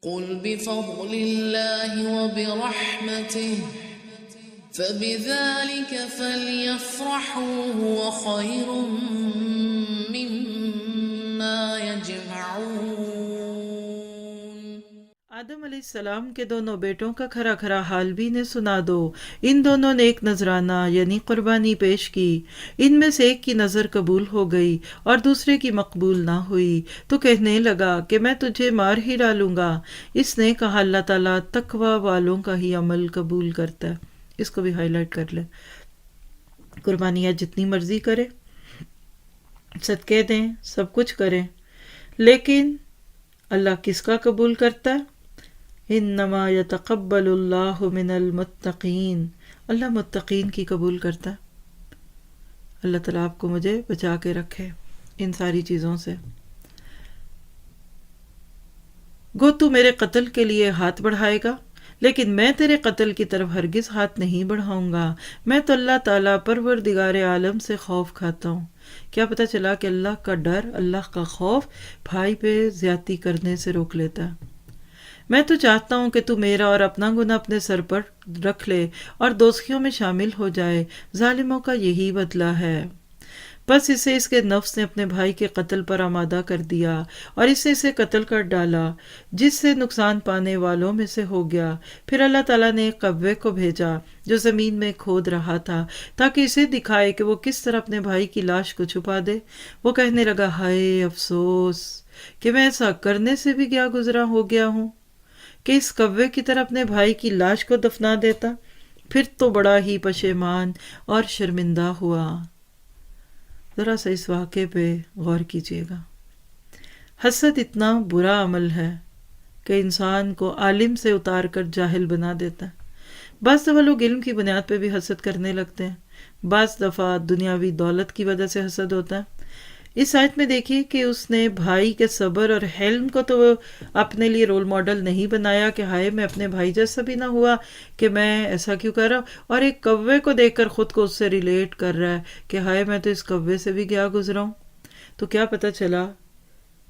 قل بفضل الله وبرحمته فبذلك فليفرحوا هو خير مما يجمعون۔ آدم علیہ السلام کے دونوں بیٹوں کا کھرا کھرا حال بھی انہیں سنا دو۔ ان دونوں نے ایک نذرانہ یعنی قربانی پیش کی، ان میں سے ایک کی نظر قبول ہو گئی اور دوسرے کی مقبول نہ ہوئی، تو کہنے لگا کہ میں تجھے مار ہی ڈالوں گا۔ اس نے کہا اللہ تعالیٰ تقوی والوں کا ہی عمل قبول کرتا ہے۔ اس کو بھی ہائی لائٹ کر لے۔ قربانیاں جتنی مرضی کرے، صدقے دیں، سب کچھ کریں، لیکن اللہ کس کا قبول کرتا ہے؟ انما یتقبل اللہ من المتقین، اللہ متقین کی قبول کرتا ہے۔ اللہ تعالیٰ آپ کو مجھے بچا کے رکھے ان ساری چیزوں سے۔ گو تو میرے قتل کے لیے ہاتھ بڑھائے گا، لیکن میں تیرے قتل کی طرف ہرگز ہاتھ نہیں بڑھاؤں گا۔ میں تو اللہ تعالیٰ پروردگار عالم سے خوف کھاتا ہوں۔ کیا پتہ چلا کہ اللہ کا ڈر، اللہ کا خوف بھائی پہ زیادتی کرنے سے روک لیتا ہے۔ میں تو چاہتا ہوں کہ تو میرا اور اپنا گناہ اپنے سر پر رکھ لے اور دوزخیوں میں شامل ہو جائے۔ ظالموں کا یہی بدلہ ہے۔ بس اسے اس کے نفس نے اپنے بھائی کے قتل پر آمادہ کر دیا اور اسے قتل کر ڈالا، جس سے نقصان پانے والوں میں سے ہو گیا۔ پھر اللہ تعالیٰ نے ایک کوے کو بھیجا جو زمین میں کھود رہا تھا تاکہ اسے دکھائے کہ وہ کس طرح اپنے بھائی کی لاش کو چھپا دے۔ وہ کہنے لگا ہائے افسوس کہ میں ایسا کرنے سے بھی کیا گزرا ہو گیا ہوں کہ اس کوے کی طرح اپنے بھائی کی لاش کو دفنا دیتا۔ پھر تو بڑا ہی پشیمان اور شرمندہ ہوا۔ ذرا سا اس واقعے پہ غور کیجیے گا۔ حسد اتنا برا عمل ہے کہ انسان کو عالم سے اتار کر جاہل بنا دیتا ہے۔ بعض دفعہ لوگ علم کی بنیاد پہ بھی حسد کرنے لگتے ہیں، بعض دفعہ دنیاوی دولت کی وجہ سے حسد ہوتا ہے۔ اس آیت میں دیکھیے کہ اس نے بھائی کے صبر اور حلم کو تو اپنے لیے رول ماڈل نہیں بنایا کہ ہائے میں اپنے بھائی جیسا بھی نہ ہوا کہ میں ایسا کیوں کر رہا ہوں، اور ایک کوے کو دیکھ کر خود کو اس سے ریلیٹ کر رہا ہے کہ ہائے میں تو اس کوے سے بھی کیا گزرا ہوں۔ تو کیا پتہ چلا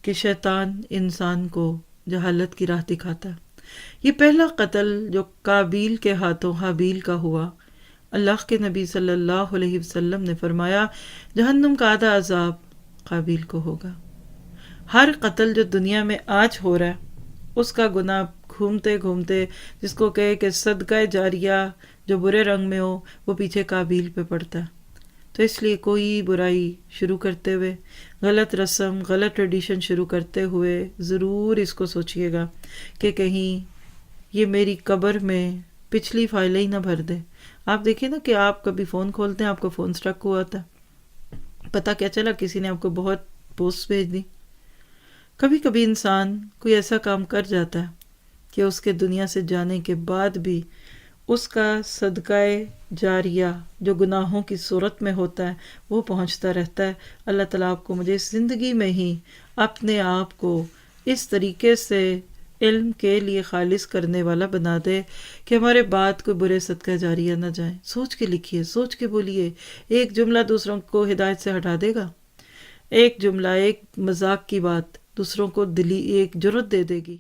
کہ شیطان انسان کو جہالت کی راہ دکھاتا ہے۔ یہ پہلا قتل جو قابیل کے ہاتھوں حابیل کا ہوا، اللہ کے نبی صلی اللہ علیہ وسلم نے فرمایا جہنم کا آدھا عذاب قابیل کو ہوگا۔ ہر قتل جو دنیا میں آج ہو رہا ہے اس کا گناہ گھومتے گھومتے، جس کو کہے کہ صدقہ جاریہ جو برے رنگ میں ہو، وہ پیچھے قابیل پہ پڑتا ہے۔ تو اس لیے کوئی برائی شروع کرتے ہوئے، غلط رسم، غلط ٹریڈیشن شروع کرتے ہوئے ضرور اس کو سوچیے گا کہ کہیں یہ میری قبر میں پچھلی فائلیں ہی نہ بھر دے۔ آپ دیکھیں نا کہ آپ کبھی فون کھولتے ہیں، آپ کو فون سٹرک ہوا تھا، پتہ کیا چلا کسی نے آپ کو بہت پوسٹ بھیج دی۔ کبھی کبھی انسان کوئی ایسا کام کر جاتا ہے کہ اس کے دنیا سے جانے کے بعد بھی اس کا صدقہ جاریہ جو گناہوں کی صورت میں ہوتا ہے وہ پہنچتا رہتا ہے۔ اللہ تعالیٰ آپ کو مجھے اس زندگی میں ہی اپنے آپ کو اس طریقے سے علم کے لیے خالص کرنے والا بنا دے کہ ہمارے بعد کوئی برے صدقہ جاریہ نہ جائیں۔ سوچ کے لکھیے، سوچ کے بولیے۔ ایک جملہ دوسروں کو ہدایت سے ہٹا دے گا، ایک جملہ، ایک مذاق کی بات دوسروں کو دلی ایک جرت دے دے گی۔